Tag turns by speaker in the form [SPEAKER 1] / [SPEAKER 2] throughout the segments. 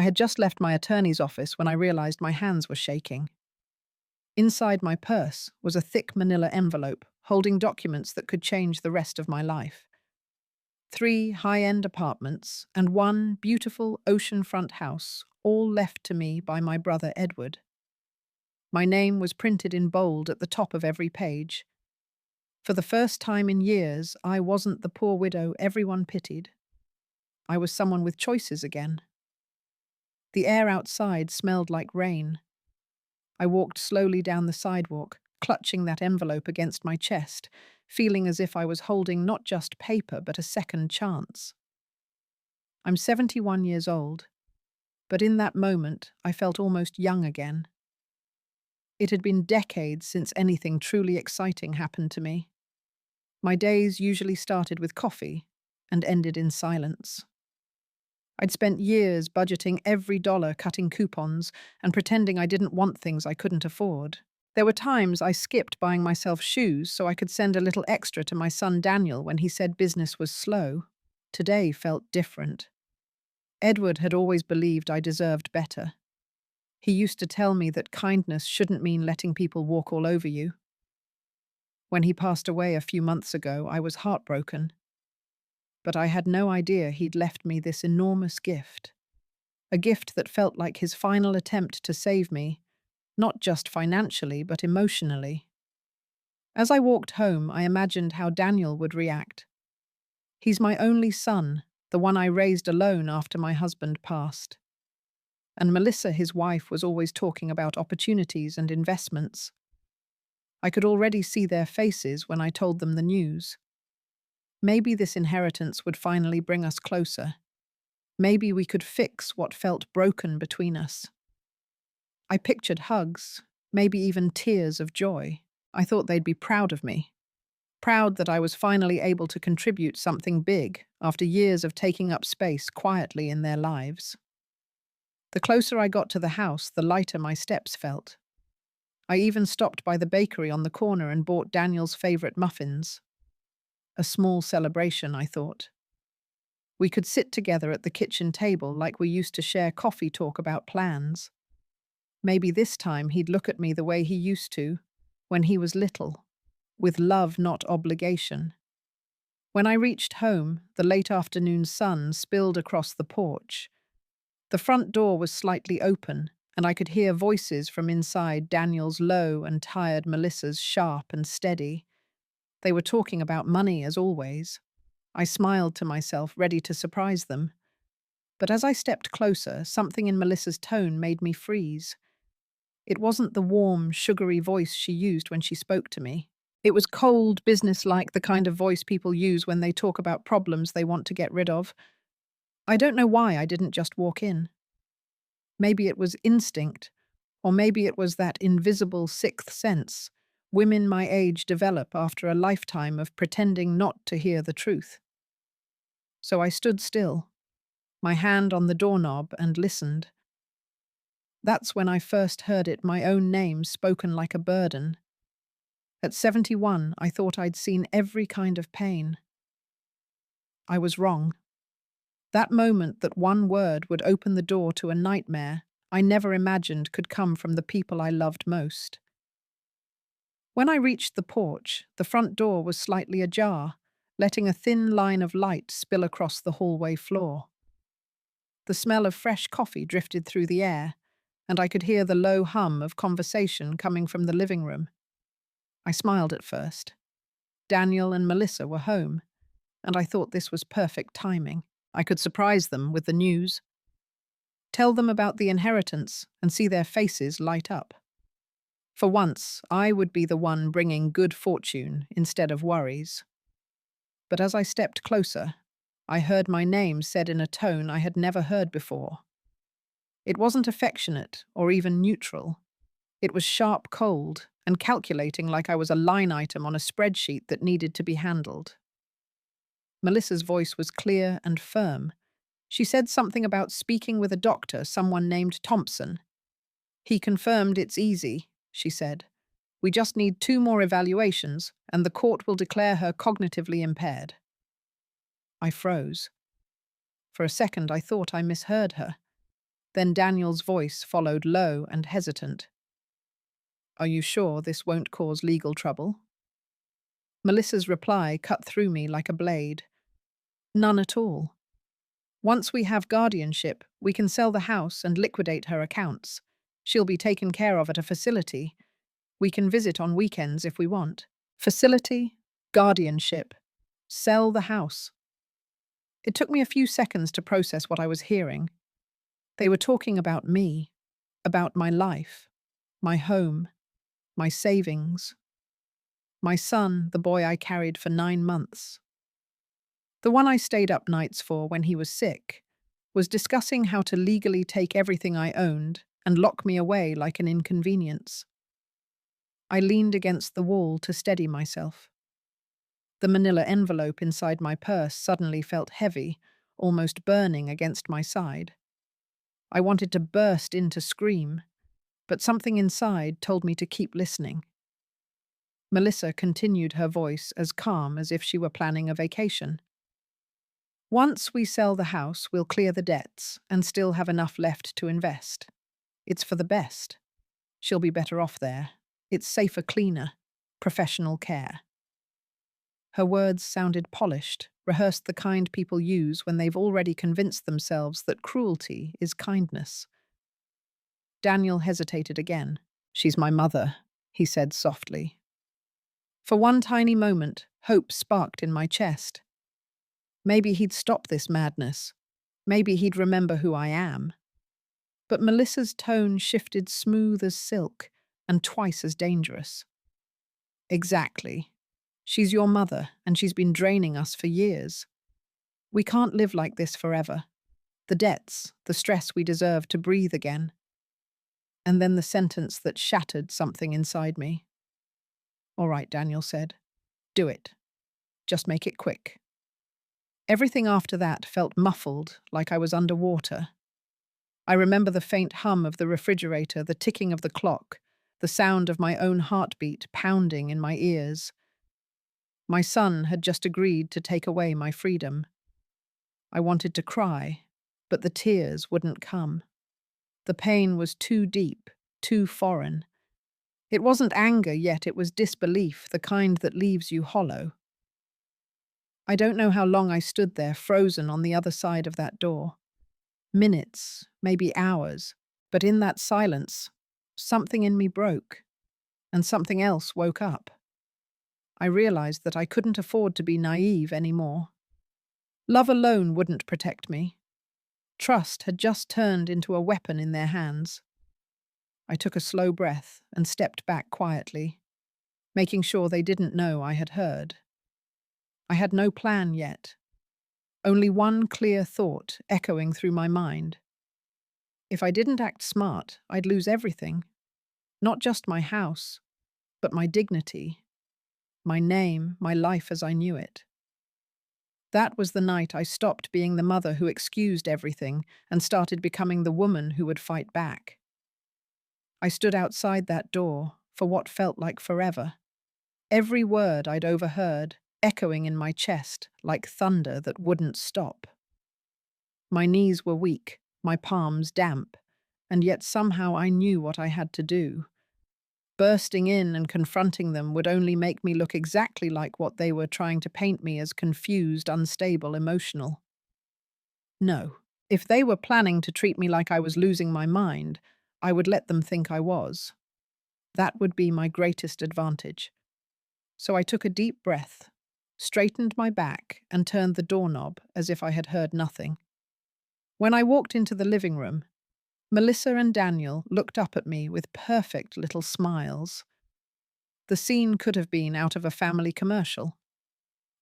[SPEAKER 1] I had just left my attorney's office when I realized my hands were shaking. Inside my purse was a thick manila envelope holding documents that could change the rest of my life. 3 high-end apartments and 1 beautiful oceanfront house, all left to me by my brother Edward. My name was printed in bold at the top of every page. For the first time in years, I wasn't the poor widow everyone pitied. I was someone with choices again. The air outside smelled like rain. I walked slowly down the sidewalk, clutching that envelope against my chest, feeling as if I was holding not just paper but a second chance. I'm 71 years old, but in that moment I felt almost young again. It had been decades since anything truly exciting happened to me. My days usually started with coffee and ended in silence. I'd spent years budgeting every dollar, cutting coupons, and pretending I didn't want things I couldn't afford. There were times I skipped buying myself shoes so I could send a little extra to my son Daniel when he said business was slow. Today felt different. Edward had always believed I deserved better. He used to tell me that kindness shouldn't mean letting people walk all over you. When he passed away a few months ago, I was heartbroken. But I had no idea he'd left me this enormous gift. A gift that felt like his final attempt to save me, not just financially, but emotionally. As I walked home, I imagined how Daniel would react. He's my only son, the one I raised alone after my husband passed. And Melissa, his wife, was always talking about opportunities and investments. I could already see their faces when I told them the news. Maybe this inheritance would finally bring us closer. Maybe we could fix what felt broken between us. I pictured hugs, maybe even tears of joy. I thought they'd be proud of me. Proud that I was finally able to contribute something big after years of taking up space quietly in their lives. The closer I got to the house, the lighter my steps felt. I even stopped by the bakery on the corner and bought Daniel's favorite muffins. A small celebration, I thought. We could sit together at the kitchen table like we used to share coffee talk about plans. Maybe this time he'd look at me the way he used to, when he was little, with love, not obligation. When I reached home, the late afternoon sun spilled across the porch. The front door was slightly open, and I could hear voices from inside, Daniel's low and tired, Melissa's sharp and steady. They were talking about money, as always. I smiled to myself, ready to surprise them. But as I stepped closer, something in Melissa's tone made me freeze. It wasn't the warm, sugary voice she used when she spoke to me. It was cold, businesslike, the kind of voice people use when they talk about problems they want to get rid of. I don't know why I didn't just walk in. Maybe it was instinct, or maybe it was that invisible sixth sense women my age develop after a lifetime of pretending not to hear the truth. So I stood still, my hand on the doorknob, and listened. That's when I first heard it, my own name spoken like a burden. At 71, I thought I'd seen every kind of pain. I was wrong. That moment that one word would open the door to a nightmare I never imagined could come from the people I loved most. When I reached the porch, the front door was slightly ajar, letting a thin line of light spill across the hallway floor. The smell of fresh coffee drifted through the air, and I could hear the low hum of conversation coming from the living room. I smiled at first. Daniel and Melissa were home, and I thought this was perfect timing. I could surprise them with the news. Tell them about the inheritance and see their faces light up. For once, I would be the one bringing good fortune instead of worries. But as I stepped closer, I heard my name said in a tone I had never heard before. It wasn't affectionate or even neutral. It was sharp, cold, and calculating, like I was a line item on a spreadsheet that needed to be handled. Melissa's voice was clear and firm. She said something about speaking with a doctor, someone named Thompson. He confirmed it's easy, she said. We just need 2 more evaluations, and the court will declare her cognitively impaired. I froze. For a second, I thought I misheard her. Then Daniel's voice followed, low and hesitant. Are you sure this won't cause legal trouble? Melissa's reply cut through me like a blade. None at all. Once we have guardianship, we can sell the house and liquidate her accounts. She'll be taken care of at a facility. We can visit on weekends if we want. Facility, guardianship, sell the house. It took me a few seconds to process what I was hearing. They were talking about me, about my life, my home, my savings, my son, the boy I carried for 9 months. The one I stayed up nights for when he was sick, was discussing how to legally take everything I owned and lock me away like an inconvenience. I leaned against the wall to steady myself. The manila envelope inside my purse suddenly felt heavy, almost burning against my side. I wanted to burst into scream, but something inside told me to keep listening. Melissa continued, her voice as calm as if she were planning a vacation. Once we sell the house, we'll clear the debts and still have enough left to invest. It's for the best. She'll be better off there. It's safer, cleaner, professional care. Her words sounded polished, rehearsed, the kind people use when they've already convinced themselves that cruelty is kindness. Daniel hesitated again. She's my mother, he said softly. For one tiny moment, hope sparked in my chest. Maybe he'd stop this madness. Maybe he'd remember who I am. But Melissa's tone shifted, smooth as silk and twice as dangerous. Exactly. She's your mother, and she's been draining us for years. We can't live like this forever. The debts, the stress, we deserve to breathe again. And then the sentence that shattered something inside me. All right, Daniel said. Do it. Just make it quick. Everything after that felt muffled, like I was underwater. I remember the faint hum of the refrigerator, the ticking of the clock, the sound of my own heartbeat pounding in my ears. My son had just agreed to take away my freedom. I wanted to cry, but the tears wouldn't come. The pain was too deep, too foreign. It wasn't anger yet, it was disbelief, the kind that leaves you hollow. I don't know how long I stood there, frozen on the other side of that door. Minutes, maybe hours, but in that silence, something in me broke, and something else woke up. I realized that I couldn't afford to be naive anymore. Love alone wouldn't protect me. Trust had just turned into a weapon in their hands. I took a slow breath and stepped back quietly, making sure they didn't know I had heard. I had no plan yet, only one clear thought echoing through my mind. If I didn't act smart, I'd lose everything. Not just my house, but my dignity, my name, my life as I knew it. That was the night I stopped being the mother who excused everything and started becoming the woman who would fight back. I stood outside that door for what felt like forever. Every word I'd overheard echoing in my chest like thunder that wouldn't stop. My knees were weak, my palms damp, and yet somehow I knew what I had to do. Bursting in and confronting them would only make me look exactly like what they were trying to paint me as: confused, unstable, emotional. No, if they were planning to treat me like I was losing my mind, I would let them think I was. That would be my greatest advantage. So I took a deep breath, straightened my back, and turned the doorknob as if I had heard nothing. When I walked into the living room, Melissa and Daniel looked up at me with perfect little smiles. The scene could have been out of a family commercial.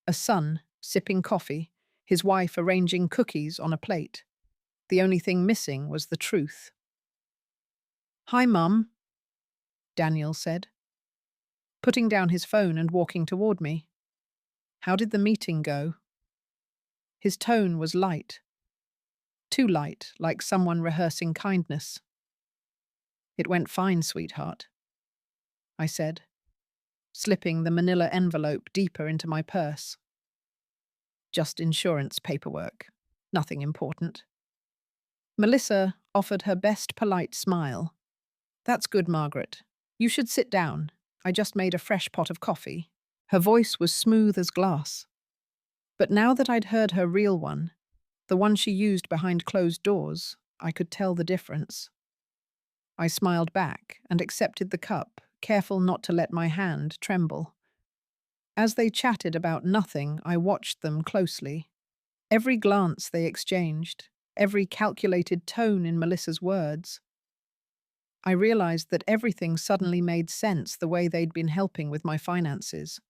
[SPEAKER 1] A son sipping coffee, his wife arranging cookies on a plate. The only thing missing was the truth. "Hi, Mum," Daniel said, putting down his phone and walking toward me. "How did the meeting go?" His tone was light. Too light, like someone rehearsing kindness. "It went fine, sweetheart," I said, slipping the manila envelope deeper into my purse. "Just insurance paperwork. Nothing important." Melissa offered her best polite smile. "That's good, Margaret. You should sit down. I just made a fresh pot of coffee." Her voice was smooth as glass. But now that I'd heard her real one, the one she used behind closed doors, I could tell the difference. I smiled back and accepted the cup, careful not to let my hand tremble. As they chatted about nothing, I watched them closely. Every glance they exchanged, every calculated tone in Melissa's words. I realized that everything suddenly made sense the way they'd been helping with my finances.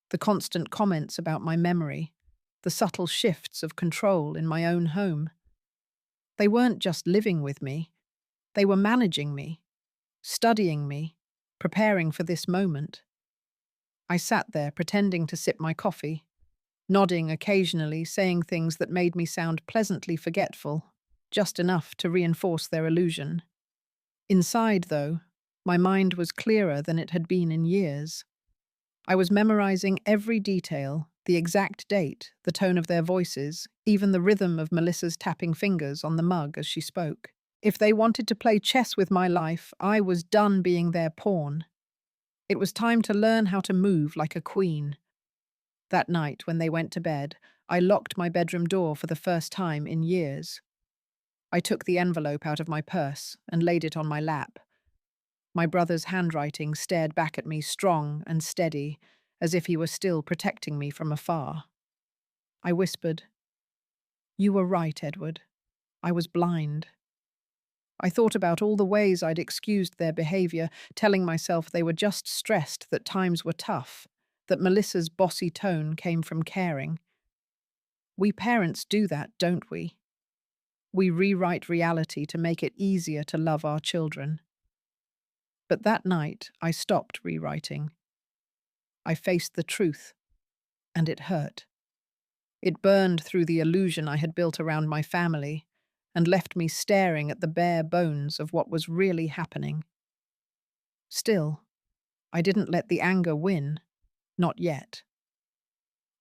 [SPEAKER 1] The constant comments about my memory, the subtle shifts of control in my own home. They weren't just living with me, they were managing me, studying me, preparing for this moment. I sat there pretending to sip my coffee, nodding occasionally, saying things that made me sound pleasantly forgetful, just enough to reinforce their illusion. Inside, though, my mind was clearer than it had been in years. I was memorizing every detail, the exact date, the tone of their voices, even the rhythm of Melissa's tapping fingers on the mug as she spoke. If they wanted to play chess with my life, I was done being their pawn. It was time to learn how to move like a queen. That night, when they went to bed, I locked my bedroom door for the first time in years. I took the envelope out of my purse and laid it on my lap. My brother's handwriting stared back at me strong and steady, as if he were still protecting me from afar. I whispered, "You were right, Edward. I was blind." I thought about all the ways I'd excused their behavior, telling myself they were just stressed that times were tough, that Melissa's bossy tone came from caring. We parents do that, don't we? We rewrite reality to make it easier to love our children. But that night, I stopped rewriting. I faced the truth, and it hurt. It burned through the illusion I had built around my family and left me staring at the bare bones of what was really happening. Still, I didn't let the anger win. Not yet.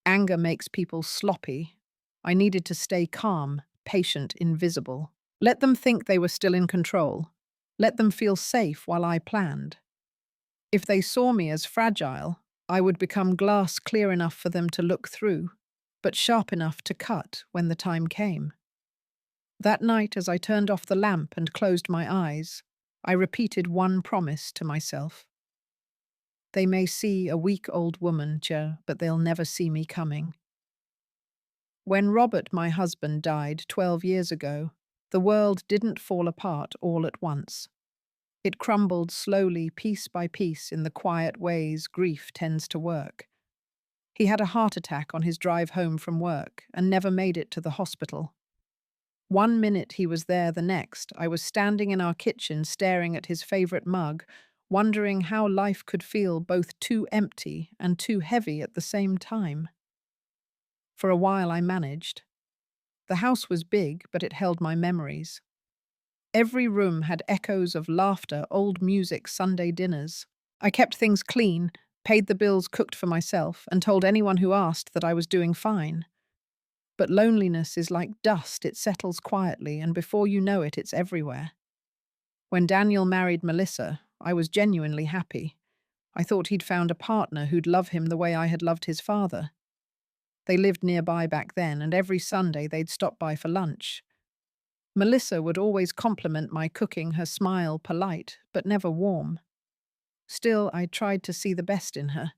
[SPEAKER 1] Anger makes people sloppy. I needed to stay calm, patient, invisible. Let them think they were still in control. Let them feel safe while I planned. If they saw me as fragile, I would become glass clear enough for them to look through, but sharp enough to cut when the time came. That night, as I turned off the lamp and closed my eyes, I repeated one promise to myself. They may see a weak old woman, but they'll never see me coming. When Robert, my husband, died 12 years ago, the world didn't fall apart all at once. It crumbled slowly, piece by piece, in the quiet ways grief tends to work. He had a heart attack on his drive home from work and never made it to the hospital. One minute he was there, the next I was standing in our kitchen staring at his favorite mug, wondering how life could feel both too empty and too heavy at the same time. For a while I managed. The house was big, but it held my memories. Every room had echoes of laughter, old music, Sunday dinners. I kept things clean, paid the bills, cooked for myself, and told anyone who asked that I was doing fine. But loneliness is like dust, it settles quietly, and before you know it, it's everywhere. When Daniel married Melissa, I was genuinely happy. I thought he'd found a partner who'd love him the way I had loved his father. They lived nearby back then, and every Sunday they'd stop by for lunch. Melissa would always compliment my cooking, her smile polite, but never warm. Still, I tried to see the best in her.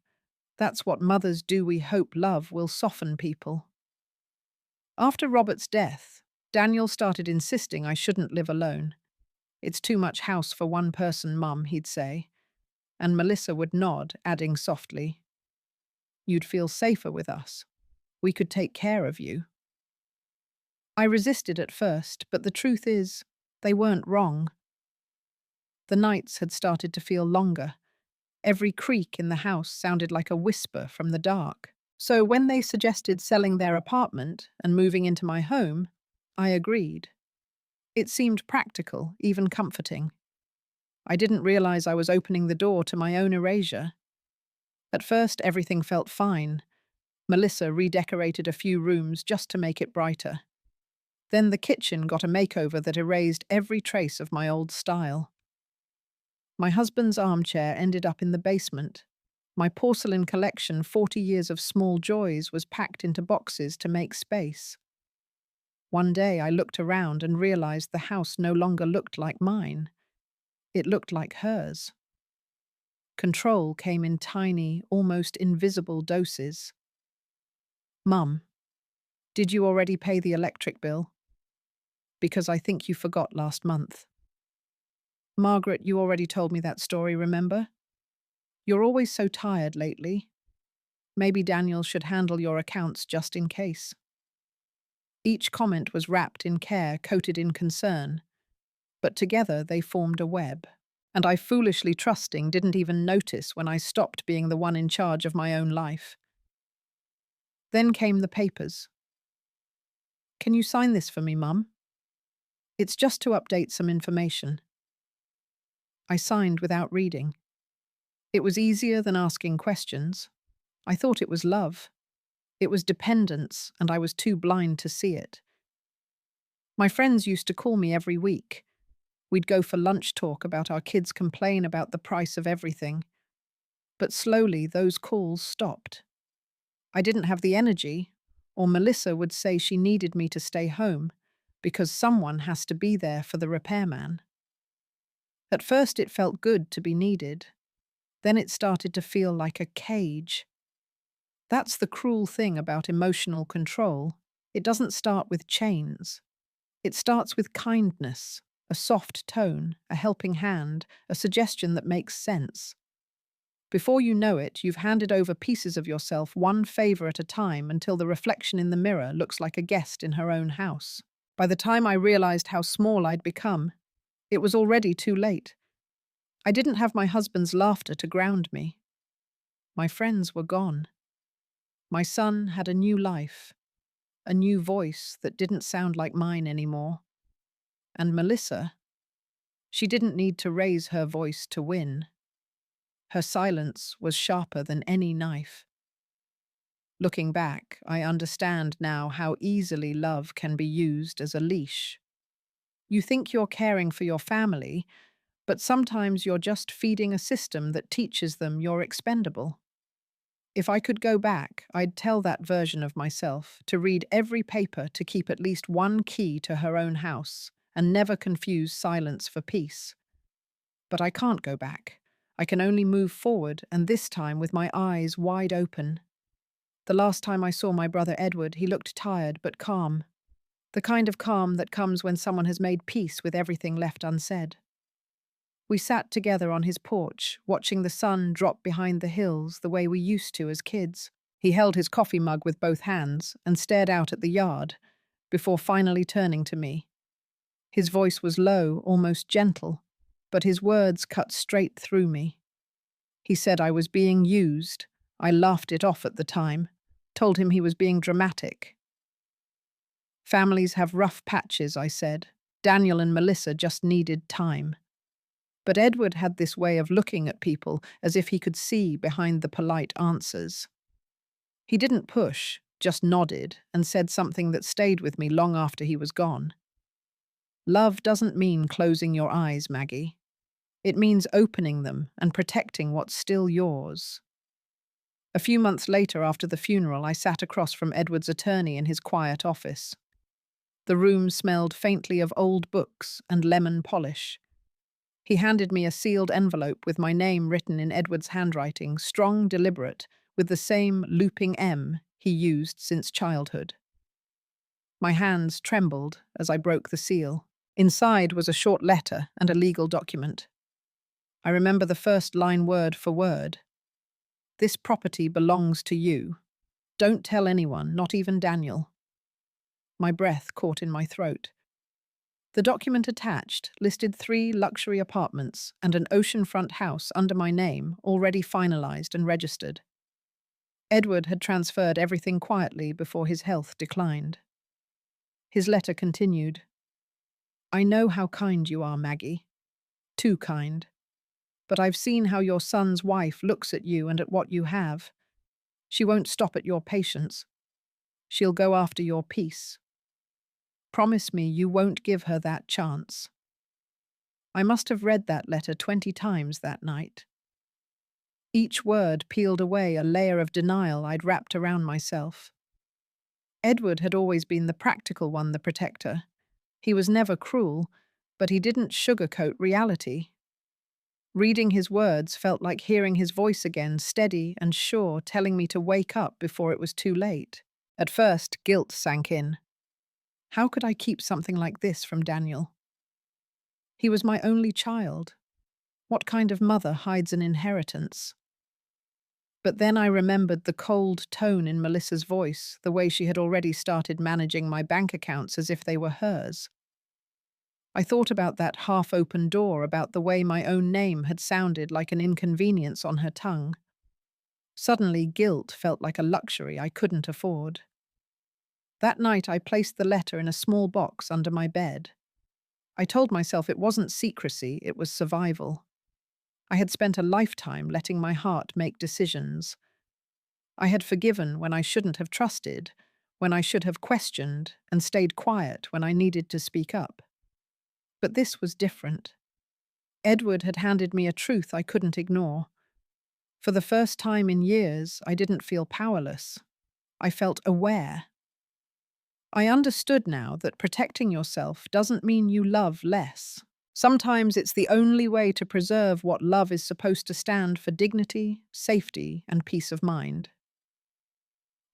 [SPEAKER 1] That's what mothers do. We hope love will soften people. After Robert's death, Daniel started insisting I shouldn't live alone. "It's too much house for one person, Mum," he'd say. And Melissa would nod, adding softly, "You'd feel safer with us. We could take care of you." I resisted at first, but the truth is, they weren't wrong. The nights had started to feel longer. Every creak in the house sounded like a whisper from the dark. So when they suggested selling their apartment and moving into my home, I agreed. It seemed practical, even comforting. I didn't realize I was opening the door to my own erasure. At first, everything felt fine. Melissa redecorated a few rooms just to make it brighter. Then the kitchen got a makeover that erased every trace of my old style. My husband's armchair ended up in the basement. My porcelain collection, 40 years of small joys, was packed into boxes to make space. One day I looked around and realized the house no longer looked like mine. It looked like hers. Control came in tiny, almost invisible doses. Mum, did you already pay the electric bill? Because I think you forgot last month. Margaret, you already told me that story, remember? You're always so tired lately. Maybe Daniel should handle your accounts just in case. Each comment was wrapped in care, coated in concern, but together they formed a web. And I, foolishly trusting, didn't even notice when I stopped being the one in charge of my own life. Then came the papers. Can you sign this for me, Mum? It's just to update some information. I signed without reading. It was easier than asking questions. I thought it was love. It was dependence, and I was too blind to see it. My friends used to call me every week. We'd go for lunch talk about our kids' complain about the price of everything. But slowly those calls stopped. I didn't have the energy, or Melissa would say she needed me to stay home because someone has to be there for the repairman. At first it felt good to be needed. Then it started to feel like a cage. That's the cruel thing about emotional control. It doesn't start with chains. It starts with kindness, a soft tone, a helping hand, a suggestion that makes sense. Before you know it, you've handed over pieces of yourself one favor at a time until the reflection in the mirror looks like a guest in her own house. By the time I realized how small I'd become, it was already too late. I didn't have my husband's laughter to ground me. My friends were gone. My son had a new life, a new voice that didn't sound like mine anymore. And Melissa, she didn't need to raise her voice to win. Her silence was sharper than any knife. Looking back, I understand now how easily love can be used as a leash. You think you're caring for your family, but sometimes you're just feeding a system that teaches them you're expendable. If I could go back, I'd tell that version of myself to read every paper, to keep at least one key to her own house, and never confuse silence for peace. But I can't go back. I can only move forward, and this time with my eyes wide open. The last time I saw my brother Edward, he looked tired but calm. The kind of calm that comes when someone has made peace with everything left unsaid. We sat together on his porch, watching the sun drop behind the hills the way we used to as kids. He held his coffee mug with both hands and stared out at the yard, before finally turning to me. His voice was low, almost gentle, but his words cut straight through me. He said I was being used. I laughed it off at the time, told him he was being dramatic. Families have rough patches, I said. Daniel and Melissa just needed time. But Edward had this way of looking at people as if he could see behind the polite answers. He didn't push, just nodded and said something that stayed with me long after he was gone. Love doesn't mean closing your eyes, Maggie. It means opening them and protecting what's still yours. A few months later, after the funeral, I sat across from Edward's attorney in his quiet office. The room smelled faintly of old books and lemon polish. He handed me a sealed envelope with my name written in Edward's handwriting, strong, deliberate, with the same looping M he used since childhood. My hands trembled as I broke the seal. Inside was a short letter and a legal document. I remember the first line word for word. This property belongs to you. Don't tell anyone, not even Daniel. My breath caught in my throat. The document attached listed 3 luxury apartments and an oceanfront house under my name, already finalized and registered. Edward had transferred everything quietly before his health declined. His letter continued. I know how kind you are, Maggie. Too kind. But I've seen how your son's wife looks at you and at what you have. She won't stop at your patience. She'll go after your peace. Promise me you won't give her that chance. I must have read that letter 20 times that night. Each word peeled away a layer of denial I'd wrapped around myself. Edward had always been the practical one, the protector. He was never cruel, but he didn't sugarcoat reality. Reading his words felt like hearing his voice again, steady and sure, telling me to wake up before it was too late. At first, guilt sank in. How could I keep something like this from Daniel? He was my only child. What kind of mother hides an inheritance? But then I remembered the cold tone in Melissa's voice, the way she had already started managing my bank accounts as if they were hers. I thought about that half-open door, about the way my own name had sounded like an inconvenience on her tongue. Suddenly, guilt felt like a luxury I couldn't afford. That night, I placed the letter in a small box under my bed. I told myself it wasn't secrecy, it was survival. I had spent a lifetime letting my heart make decisions. I had forgiven when I shouldn't have trusted, when I should have questioned, and stayed quiet when I needed to speak up. But this was different. Edward had handed me a truth I couldn't ignore. For the first time in years, I didn't feel powerless. I felt aware. I understood now that protecting yourself doesn't mean you love less. Sometimes it's the only way to preserve what love is supposed to stand for: dignity, safety, and peace of mind.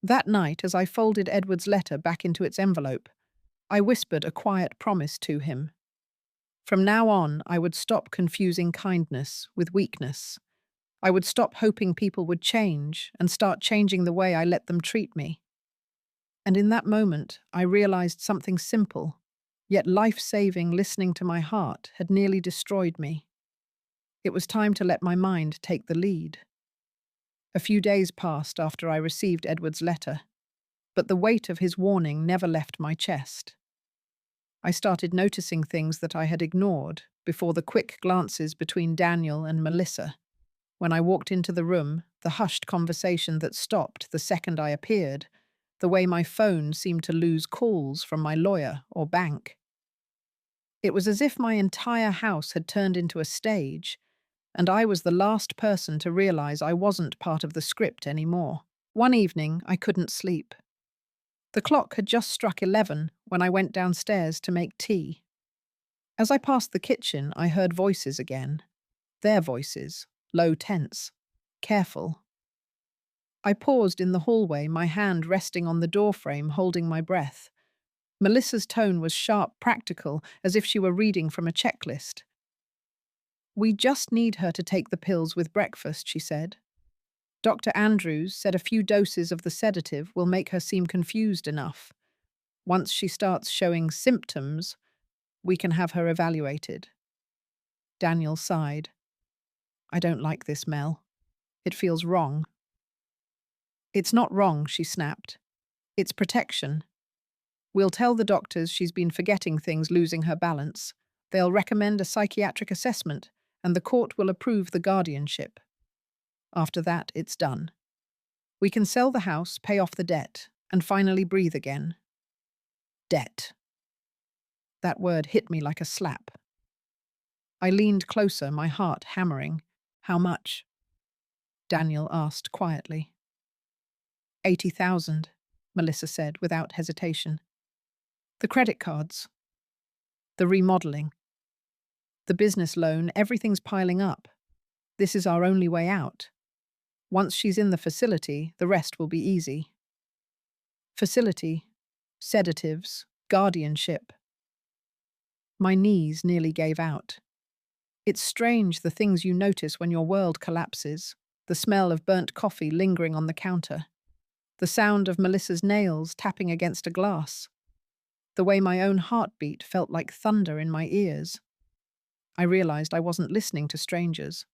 [SPEAKER 1] That night, as I folded Edward's letter back into its envelope, I whispered a quiet promise to him. From now on, I would stop confusing kindness with weakness. I would stop hoping people would change and start changing the way I let them treat me. And in that moment, I realized something simple, yet life-saving. Listening to my heart had nearly destroyed me. It was time to let my mind take the lead. A few days passed after I received Edward's letter, but the weight of his warning never left my chest. I started noticing things that I had ignored before: the quick glances between Daniel and Melissa. When I walked into the room, the hushed conversation that stopped the second I appeared, the way my phone seemed to lose calls from my lawyer or bank. It was as if my entire house had turned into a stage, and I was the last person to realize I wasn't part of the script anymore. One evening, I couldn't sleep. The clock had just struck 11 when I went downstairs to make tea. As I passed the kitchen, I heard voices again. Their voices, low, tense, careful. I paused in the hallway, my hand resting on the doorframe, holding my breath. Melissa's tone was sharp, practical, as if she were reading from a checklist. "We just need her to take the pills with breakfast," she said. "Dr. Andrews said a few doses of the sedative will make her seem confused enough. Once she starts showing symptoms, we can have her evaluated." Daniel sighed. "I don't like this, Mel. It feels wrong." "It's not wrong," she snapped. "It's protection. We'll tell the doctors she's been forgetting things, losing her balance. They'll recommend a psychiatric assessment, and the court will approve the guardianship. After that, it's done. We can sell the house, pay off the debt, and finally breathe again." Debt. That word hit me like a slap. I leaned closer, my heart hammering. "How much?" Daniel asked quietly. 80,000, Melissa said without hesitation. "The credit cards, the remodeling, the business loan, everything's piling up. This is our only way out. Once she's in the facility, the rest will be easy." Facility, sedatives, guardianship. My knees nearly gave out. It's strange the things you notice when your world collapses. The smell of burnt coffee lingering on the counter. The sound of Melissa's nails tapping against a glass. The way my own heartbeat felt like thunder in my ears. I realized I wasn't listening to strangers.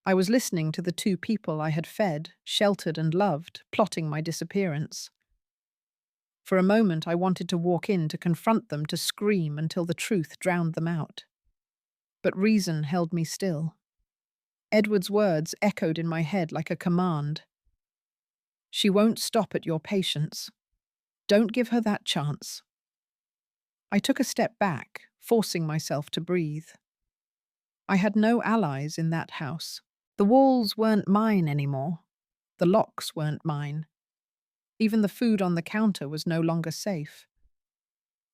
[SPEAKER 1] I was listening to the two people I had fed, sheltered, and loved, plotting my disappearance. For a moment, I wanted to walk in, to confront them, to scream until the truth drowned them out. But reason held me still. Edward's words echoed in my head like a command. "She won't stop at your patience. Don't give her that chance." I took a step back, forcing myself to breathe. I had no allies in that house. The walls weren't mine anymore. The locks weren't mine. Even the food on the counter was no longer safe.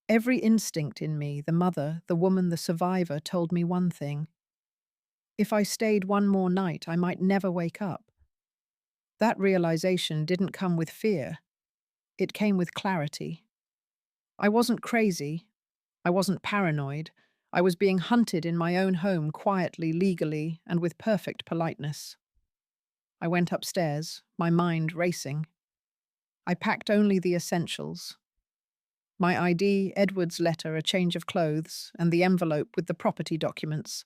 [SPEAKER 1] Every instinct in me, the mother, the woman, the survivor, told me one thing. If I stayed one more night, I might never wake up. That realization didn't come with fear. It came with clarity. I wasn't crazy. I wasn't paranoid. I was being hunted in my own home quietly, legally, and with perfect politeness. I went upstairs, my mind racing. I packed only the essentials. My ID, Edward's letter, a change of clothes, and the envelope with the property documents.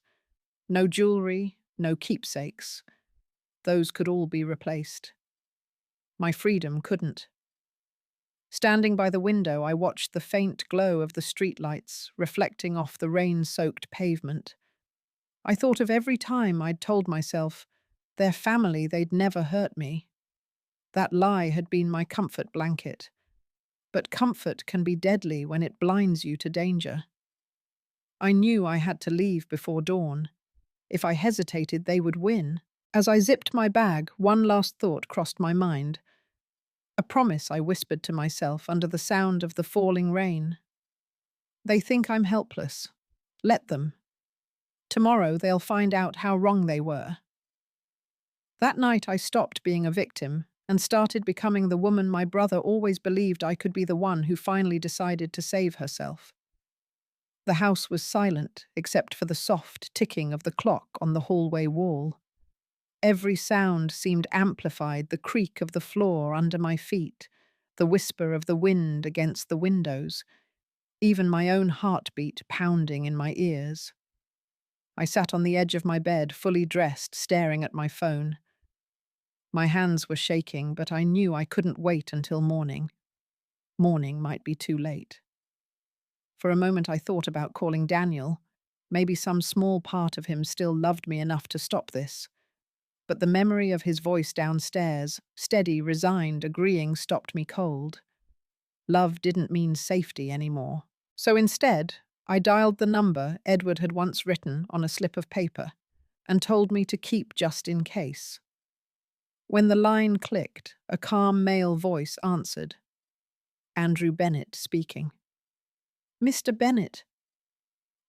[SPEAKER 1] No jewelry, no keepsakes. Those could all be replaced. My freedom couldn't. Standing by the window, I watched the faint glow of the streetlights reflecting off the rain-soaked pavement. I thought of every time I'd told myself, their family, they'd never hurt me. That lie had been my comfort blanket. But comfort can be deadly when it blinds you to danger. I knew I had to leave before dawn. If I hesitated, they would win. As I zipped my bag, one last thought crossed my mind. A promise I whispered to myself under the sound of the falling rain. They think I'm helpless. Let them. Tomorrow they'll find out how wrong they were. That night I stopped being a victim and started becoming the woman my brother always believed I could be, the one who finally decided to save herself. The house was silent except for the soft ticking of the clock on the hallway wall. Every sound seemed amplified, the creak of the floor under my feet, the whisper of the wind against the windows, even my own heartbeat pounding in my ears. I sat on the edge of my bed, fully dressed, staring at my phone. My hands were shaking, but I knew I couldn't wait until morning. Morning might be too late. For a moment I thought about calling Daniel. Maybe some small part of him still loved me enough to stop this. But the memory of his voice downstairs, steady, resigned, agreeing, stopped me cold. Love didn't mean safety anymore. So instead, I dialed the number Edward had once written on a slip of paper and told me to keep just in case. When the line clicked, a calm male voice answered. Andrew Bennett speaking. Mr. Bennett.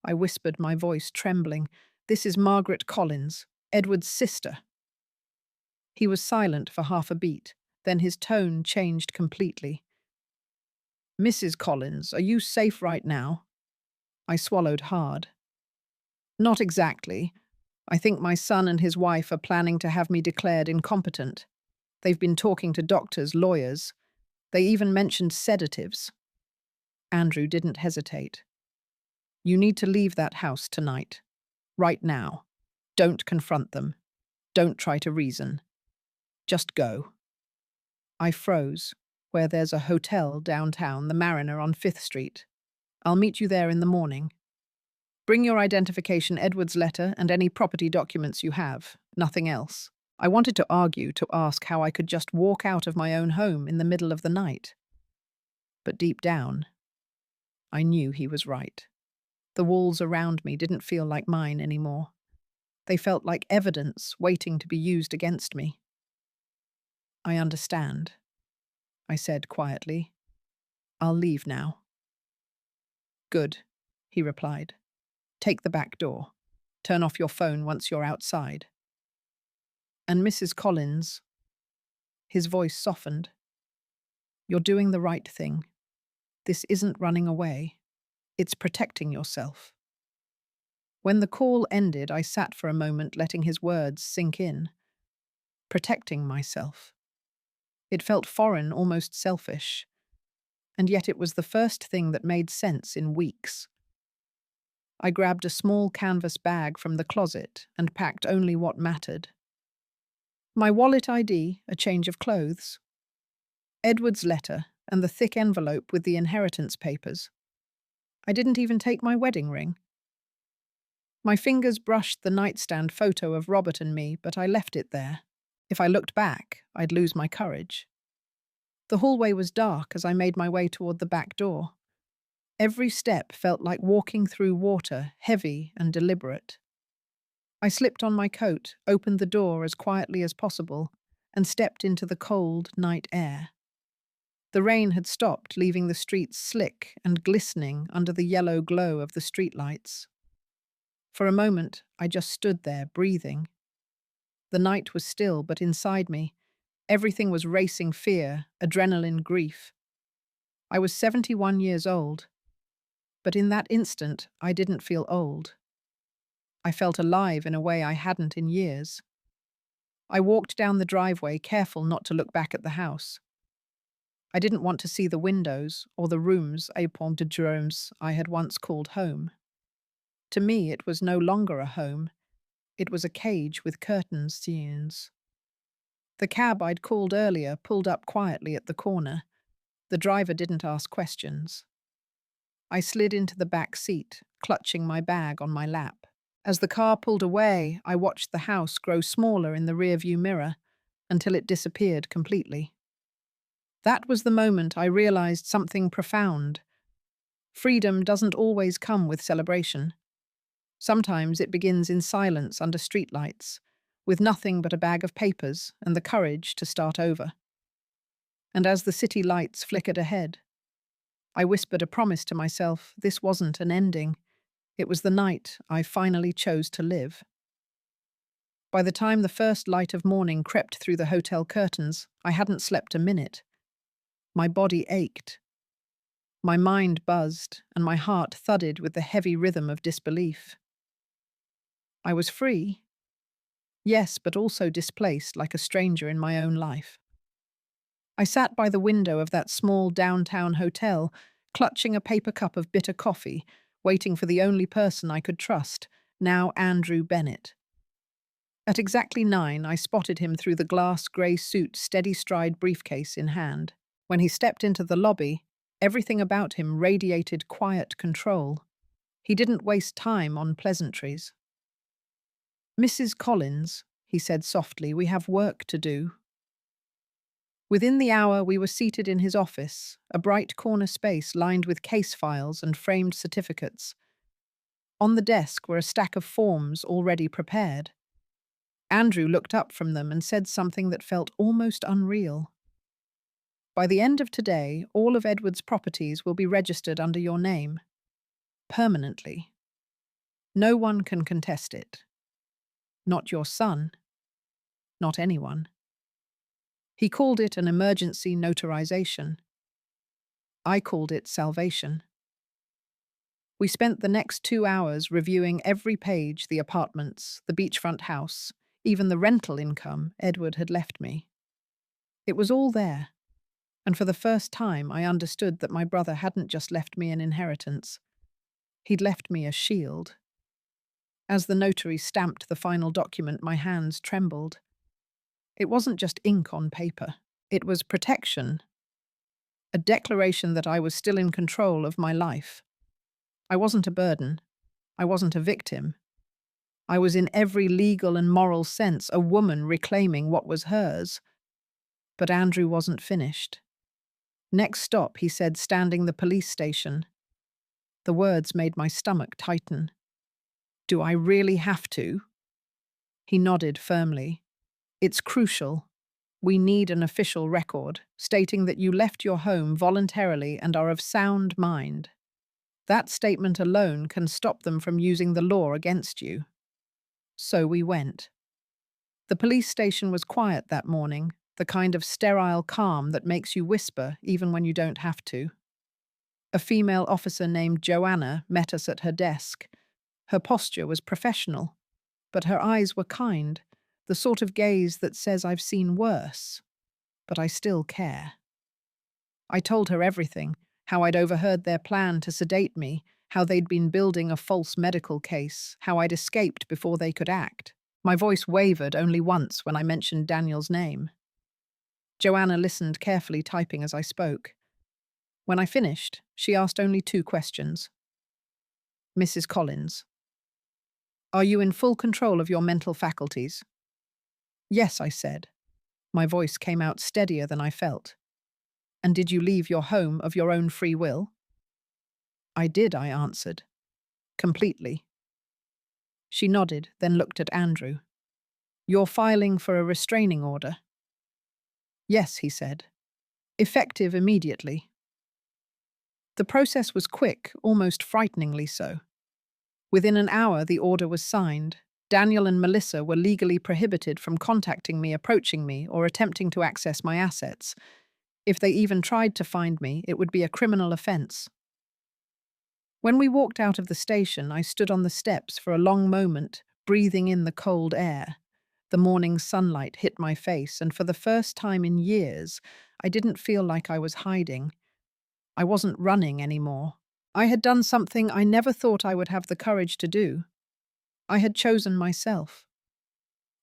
[SPEAKER 1] I whispered, my voice trembling. This is Margaret Collins, Edward's sister. He was silent for half a beat, then his tone changed completely. Mrs. Collins, are you safe right now? I swallowed hard. Not exactly. I think my son and his wife are planning to have me declared incompetent. They've been talking to doctors, lawyers. They even mentioned sedatives. Andrew didn't hesitate. You need to leave that house tonight. Right now. Don't confront them. Don't try to reason. Just go. I froze. Where there's a hotel downtown, the Mariner on 5th Street. I'll meet you there in the morning. Bring your identification, Edward's letter, and any property documents you have. Nothing else. I wanted to argue, to ask how I could just walk out of my own home in the middle of the night. But deep down, I knew he was right. The walls around me didn't feel like mine anymore. They felt like evidence waiting to be used against me. I understand, I said quietly. I'll leave now. Good, he replied. Take the back door. Turn off your phone once you're outside. And Mrs. Collins, his voice softened. You're doing the right thing. This isn't running away. It's protecting yourself. When the call ended, I sat for a moment, letting his words sink in. Protecting myself. It felt foreign, almost selfish. And yet it was the first thing that made sense in weeks. I grabbed a small canvas bag from the closet and packed only what mattered. My wallet ID, a change of clothes, Edward's letter, and the thick envelope with the inheritance papers. I didn't even take my wedding ring. My fingers brushed the nightstand photo of Robert and me, but I left it there. If I looked back, I'd lose my courage. The hallway was dark as I made my way toward the back door. Every step felt like walking through water, heavy and deliberate. I slipped on my coat, opened the door as quietly as possible, and stepped into the cold night air. The rain had stopped, leaving the streets slick and glistening under the yellow glow of the streetlights. For a moment, I just stood there, breathing. The night was still, but inside me, everything was racing fear, adrenaline, grief. I was 71 years old, but in that instant, I didn't feel old. I felt alive in a way I hadn't in years. I walked down the driveway, careful not to look back at the house. I didn't want to see the windows or the rooms Apont de Jerome's I had once called home. To me, it was no longer a home. It was a cage with curtains, scenes. The cab I'd called earlier pulled up quietly at the corner. The driver didn't ask questions. I slid into the back seat, clutching my bag on my lap. As the car pulled away, I watched the house grow smaller in the rearview mirror until it disappeared completely. That was the moment I realized something profound. Freedom doesn't always come with celebration. Sometimes it begins in silence under streetlights, with nothing but a bag of papers and the courage to start over. And as the city lights flickered ahead, I whispered a promise to myself this wasn't an ending. It was the night I finally chose to live. By the time the first light of morning crept through the hotel curtains, I hadn't slept a minute. My body ached. My mind buzzed, and my heart thudded with the heavy rhythm of disbelief. I was free. Yes, but also displaced like a stranger in my own life. I sat by the window of that small downtown hotel, clutching a paper cup of bitter coffee, waiting for the only person I could trust, now Andrew Bennett. At exactly 9, I spotted him through the glass grey suit, steady stride briefcase in hand. When he stepped into the lobby, everything about him radiated quiet control. He didn't waste time on pleasantries. "Mrs. Collins," he said softly, "we have work to do." Within the hour, we were seated in his office, a bright corner space lined with case files and framed certificates. On the desk were a stack of forms already prepared. Andrew looked up from them and said something that felt almost unreal. "By the end of today, all of Edward's properties will be registered under your name. Permanently. No one can contest it. Not your son. Not anyone." He called it an emergency notarization. I called it salvation. We spent the next 2 hours reviewing every page, the apartments, the beachfront house, even the rental income Edward had left me. It was all there, and for the first time I understood that my brother hadn't just left me an inheritance. He'd left me a shield. As the notary stamped the final document, my hands trembled. It wasn't just ink on paper. It was protection. A declaration that I was still in control of my life. I wasn't a burden. I wasn't a victim. I was in every legal and moral sense a woman reclaiming what was hers. But Andrew wasn't finished. "Next stop," he said, "standing the police station." The words made my stomach tighten. "Do I really have to?" He nodded firmly. "It's crucial. We need an official record, stating that you left your home voluntarily and are of sound mind. That statement alone can stop them from using the law against you." So we went. The police station was quiet that morning, the kind of sterile calm that makes you whisper even when you don't have to. A female officer named Joanna met us at her desk. Her posture was professional, but her eyes were kind, the sort of gaze that says I've seen worse, but I still care. I told her everything, how I'd overheard their plan to sedate me, how they'd been building a false medical case, how I'd escaped before they could act. My voice wavered only once when I mentioned Daniel's name. Joanna listened carefully, typing as I spoke. When I finished, she asked only 2 questions. "Mrs. Collins, are you in full control of your mental faculties?" "Yes," I said. My voice came out steadier than I felt. "And did you leave your home of your own free will?" I did, I answered. Completely. She nodded, then looked at Andrew. You're filing for a restraining order? Yes, he said. Effective immediately. The process was quick, almost frighteningly so. Within an hour, the order was signed. Daniel and Melissa were legally prohibited from contacting me, approaching me, or attempting to access my assets. If they even tried to find me, it would be a criminal offense. When we walked out of the station, I stood on the steps for a long moment, breathing in the cold air. The morning sunlight hit my face, and for the first time in years, I didn't feel like I was hiding. I wasn't running anymore. I had done something I never thought I would have the courage to do. I had chosen myself.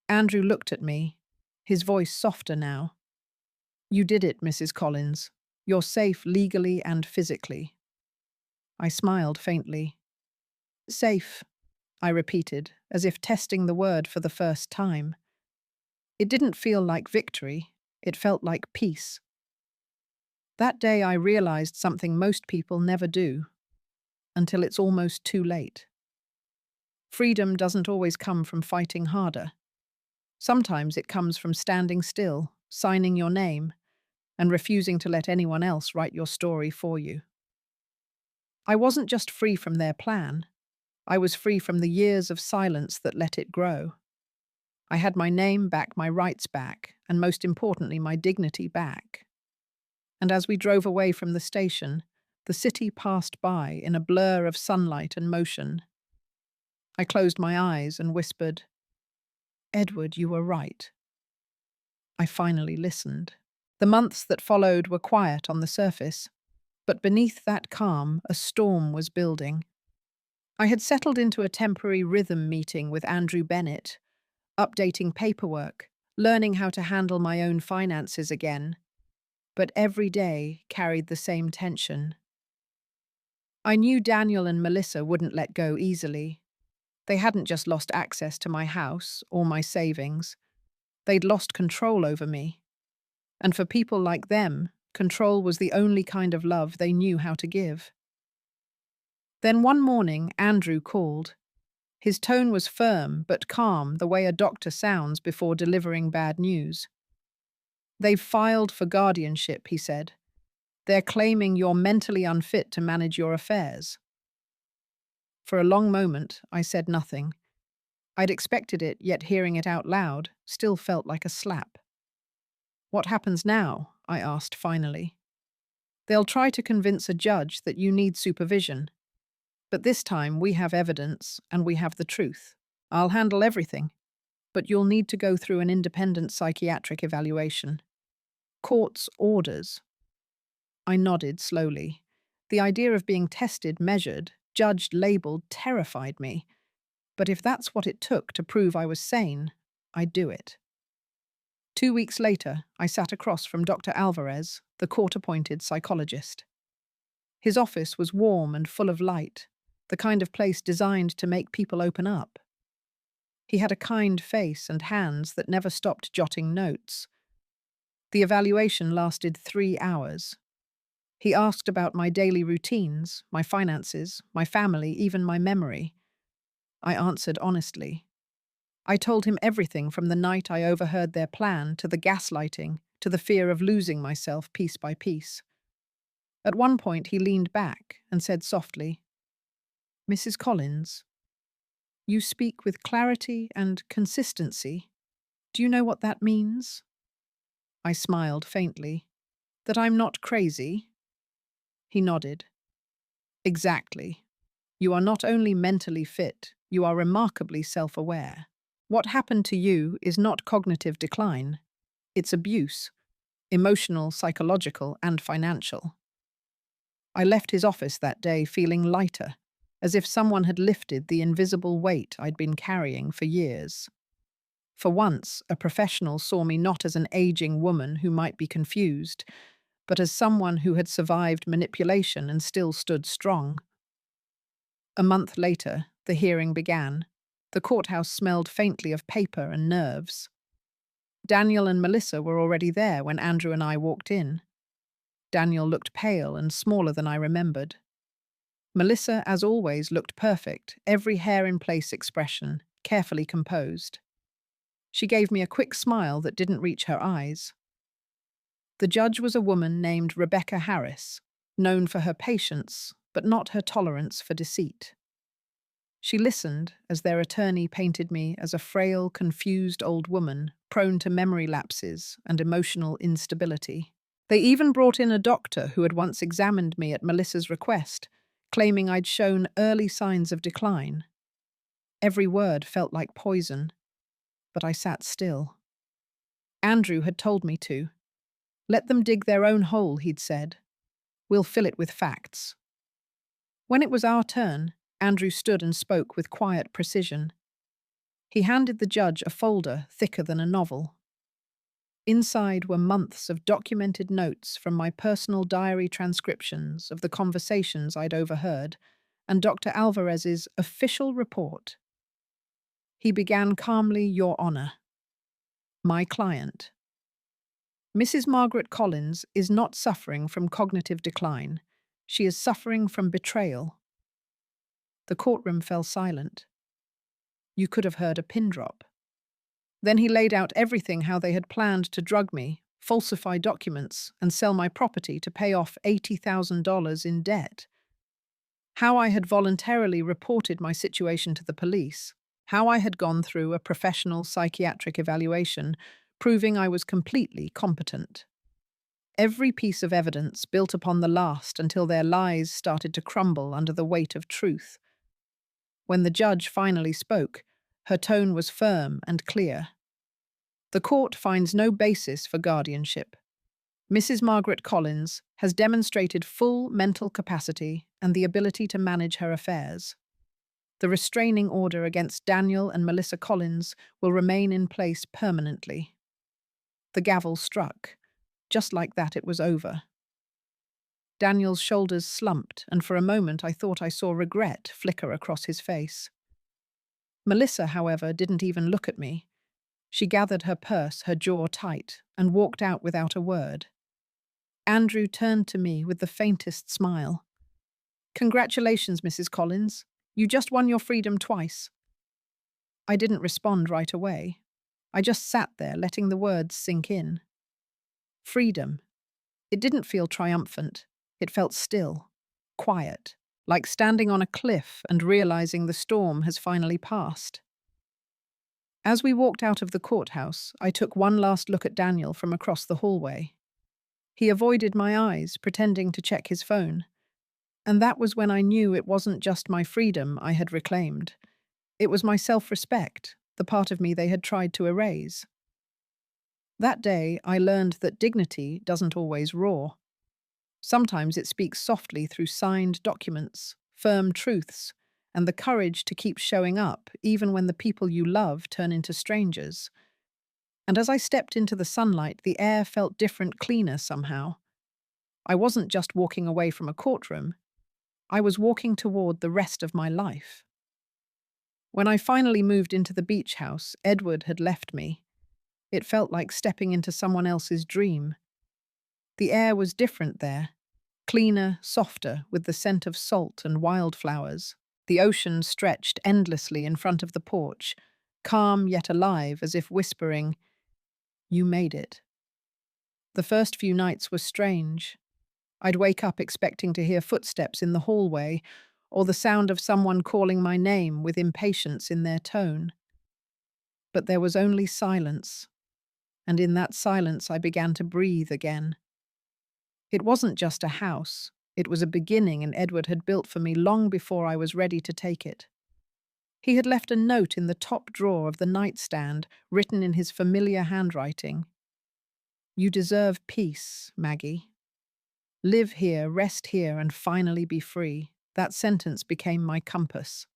[SPEAKER 1] Andrew looked at me, his voice softer now. You did it, Mrs. Collins. You're safe legally and physically. I smiled faintly. Safe, I repeated, as if testing the word for the first time. It didn't feel like victory. It felt like peace. That day I realized something most people never do, until it's almost too late. Freedom doesn't always come from fighting harder. Sometimes it comes from standing still, signing your name, and refusing to let anyone else write your story for you. I wasn't just free from their plan. I was free from the years of silence that let it grow. I had my name back, my rights back, and most importantly, my dignity back. And as we drove away from the station, the city passed by in a blur of sunlight and motion. I closed my eyes and whispered, Edward, you were right. I finally listened. The months that followed were quiet on the surface, but beneath that calm, a storm was building. I had settled into a temporary rhythm meeting with Andrew Bennett, updating paperwork, learning how to handle my own finances again, but every day carried the same tension. I knew Daniel and Melissa wouldn't let go easily. They hadn't just lost access to my house or my savings. They'd lost control over me. And for people like them, control was the only kind of love they knew how to give. Then one morning, Andrew called. His tone was firm but calm, the way a doctor sounds before delivering bad news. They've filed for guardianship, he said. They're claiming you're mentally unfit to manage your affairs. For a long moment, I said nothing. I'd expected it, yet hearing it out loud still felt like a slap. What happens now? I asked finally. They'll try to convince a judge that you need supervision. But this time we have evidence and we have the truth. I'll handle everything, but you'll need to go through an independent psychiatric evaluation. Court's orders. I nodded slowly. The idea of being tested, measured, judged, labeled terrified me. But if that's what it took to prove I was sane, I'd do it. 2 weeks later, I sat across from Dr. Alvarez, the court-appointed psychologist. His office was warm and full of light, the kind of place designed to make people open up. He had a kind face and hands that never stopped jotting notes. The evaluation lasted 3 hours. He asked about my daily routines, my finances, my family, even my memory. I answered honestly. I told him everything from the night I overheard their plan to the gaslighting to the fear of losing myself piece by piece. At one point he leaned back and said softly, Mrs. Collins, you speak with clarity and consistency. Do you know what that means? I smiled faintly. That I'm not crazy? He nodded. Exactly. You are not only mentally fit, you are remarkably self-aware. What happened to you is not cognitive decline. It's abuse, emotional, psychological, and financial. I left his office that day feeling lighter, as if someone had lifted the invisible weight I'd been carrying for years. For once, a professional saw me not as an aging woman who might be confused, but as someone who had survived manipulation and still stood strong. A month later, the hearing began. The courthouse smelled faintly of paper and nerves. Daniel and Melissa were already there when Andrew and I walked in. Daniel looked pale and smaller than I remembered. Melissa, as always, looked perfect, every hair-in-place expression, carefully composed. She gave me a quick smile that didn't reach her eyes. The judge was a woman named Rebecca Harris, known for her patience, but not her tolerance for deceit. She listened as their attorney painted me as a frail, confused old woman, prone to memory lapses and emotional instability. They even brought in a doctor who had once examined me at Melissa's request, claiming I'd shown early signs of decline. Every word felt like poison, but I sat still. Andrew had told me to. Let them dig their own hole, he'd said. We'll fill it with facts. When it was our turn, Andrew stood and spoke with quiet precision. He handed the judge a folder thicker than a novel. Inside were months of documented notes from my personal diary transcriptions of the conversations I'd overheard, and Dr. Alvarez's official report. He began calmly, Your Honor. My client. Mrs. Margaret Collins is not suffering from cognitive decline. She is suffering from betrayal. The courtroom fell silent. You could have heard a pin drop. Then he laid out everything how they had planned to drug me, falsify documents, and sell my property to pay off $80,000 in debt. How I had voluntarily reported my situation to the police. How I had gone through a professional psychiatric evaluation, proving I was completely competent. Every piece of evidence built upon the last until their lies started to crumble under the weight of truth. When the judge finally spoke, her tone was firm and clear. The court finds no basis for guardianship. Mrs. Margaret Collins has demonstrated full mental capacity and the ability to manage her affairs. The restraining order against Daniel and Melissa Collins will remain in place permanently. The gavel struck. Just like that, it was over. Daniel's shoulders slumped, and for a moment I thought I saw regret flicker across his face. Melissa, however, didn't even look at me. She gathered her purse, her jaw tight, and walked out without a word. Andrew turned to me with the faintest smile. Congratulations, Mrs. Collins. You just won your freedom twice. I didn't respond right away. I just sat there, letting the words sink in. Freedom. It didn't feel triumphant. It felt still, quiet, like standing on a cliff and realizing the storm has finally passed. As we walked out of the courthouse, I took one last look at Daniel from across the hallway. He avoided my eyes, pretending to check his phone. And that was when I knew it wasn't just my freedom I had reclaimed. It was my self-respect, the part of me they had tried to erase. That day, I learned that dignity doesn't always roar. Sometimes it speaks softly through signed documents, firm truths, and the courage to keep showing up even when the people you love turn into strangers. And as I stepped into the sunlight, the air felt different, cleaner somehow. I wasn't just walking away from a courtroom. I was walking toward the rest of my life. When I finally moved into the beach house, Edward had left me. It felt like stepping into someone else's dream. The air was different there, cleaner, softer, with the scent of salt and wildflowers. The ocean stretched endlessly in front of the porch, calm yet alive, as if whispering, "You made it." The first few nights were strange. I'd wake up expecting to hear footsteps in the hallway, or the sound of someone calling my name with impatience in their tone. But there was only silence, and in that silence I began to breathe again. It wasn't just a house, it was a beginning, and Edward had built for me long before I was ready to take it. He had left a note in the top drawer of the nightstand, written in his familiar handwriting. "You deserve peace, Maggie. Live here, rest here, and finally be free." That sentence became my compass.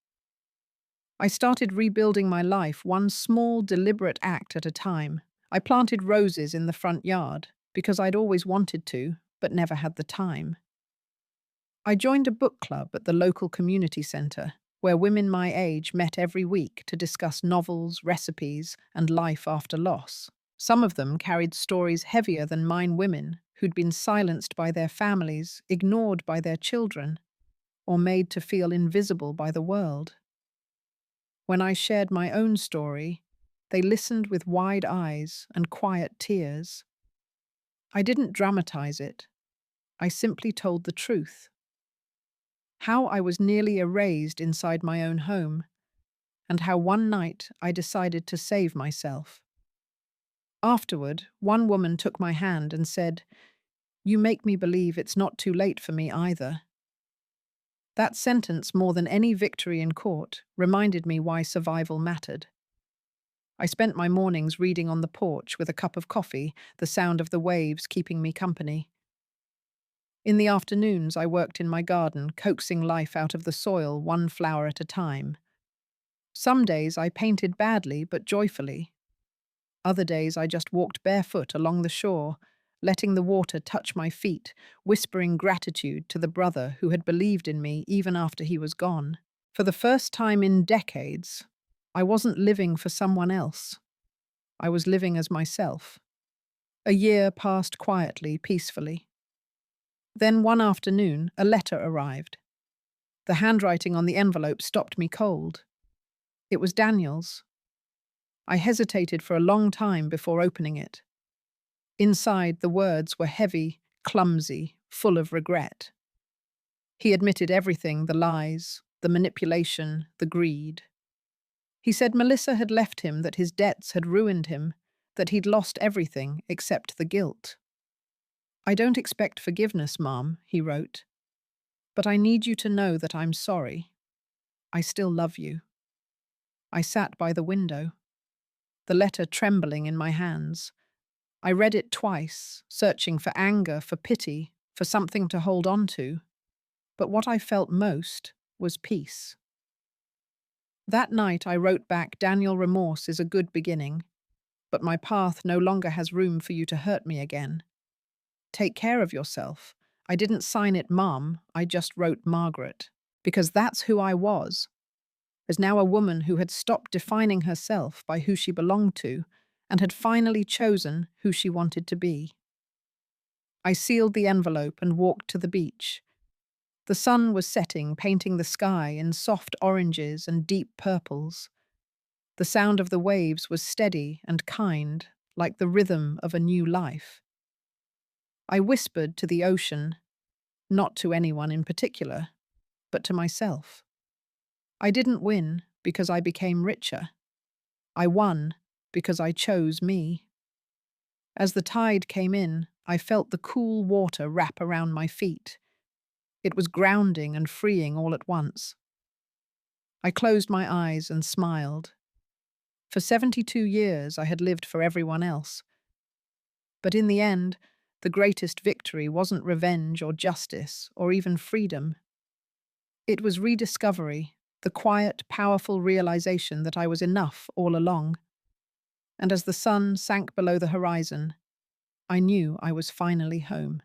[SPEAKER 1] I started rebuilding my life, one small, deliberate act at a time. I planted roses in the front yard, because I'd always wanted to, but never had the time. I joined a book club at the local community centre, where women my age met every week to discuss novels, recipes, and life after loss. Some of them carried stories heavier than mine, women who'd been silenced by their families, ignored by their children. or made to feel invisible by the world. When I shared my own story, they listened with wide eyes and quiet tears. I didn't dramatize it, I simply told the truth. How I was nearly erased inside my own home, and how one night I decided to save myself. Afterward, one woman took my hand and said, "You make me believe it's not too late for me either." That sentence, more than any victory in court, reminded me why survival mattered. I spent my mornings reading on the porch with a cup of coffee, the sound of the waves keeping me company. In the afternoons, I worked in my garden, coaxing life out of the soil one flower at a time. Some days I painted badly but joyfully. Other days I just walked barefoot along the shore, letting the water touch my feet, whispering gratitude to the brother who had believed in me even after he was gone. For the first time in decades, I wasn't living for someone else. I was living as myself. A year passed quietly, peacefully. Then one afternoon, a letter arrived. The handwriting on the envelope stopped me cold. It was Daniel's. I hesitated for a long time before opening it. Inside, the words were heavy, clumsy, full of regret. He admitted everything, the lies, the manipulation, the greed. He said Melissa had left him, that his debts had ruined him, that he'd lost everything except the guilt. "I don't expect forgiveness, Mom," he wrote, "but I need you to know that I'm sorry. I still love you." I sat by the window, the letter trembling in my hands. I read it twice, searching for anger, for pity, for something to hold on to. But what I felt most was peace. That night I wrote back, "Daniel, remorse is a good beginning, but my path no longer has room for you to hurt me again. Take care of yourself." I didn't sign it Mom, I just wrote Margaret, because that's who I was. As now a woman who had stopped defining herself by who she belonged to and had finally chosen who she wanted to be. I sealed the envelope and walked to the beach. The sun was setting, painting the sky in soft oranges and deep purples. The sound of the waves was steady and kind, like the rhythm of a new life. I whispered to the ocean, not to anyone in particular, but to myself. I didn't win because I became richer. I won because I chose me. As the tide came in, I felt the cool water wrap around my feet. It was grounding and freeing all at once. I closed my eyes and smiled. For 72 years I had lived for everyone else. But in the end, the greatest victory wasn't revenge or justice or even freedom. It was rediscovery, the quiet, powerful realization that I was enough all along. And as the sun sank below the horizon, I knew I was finally home.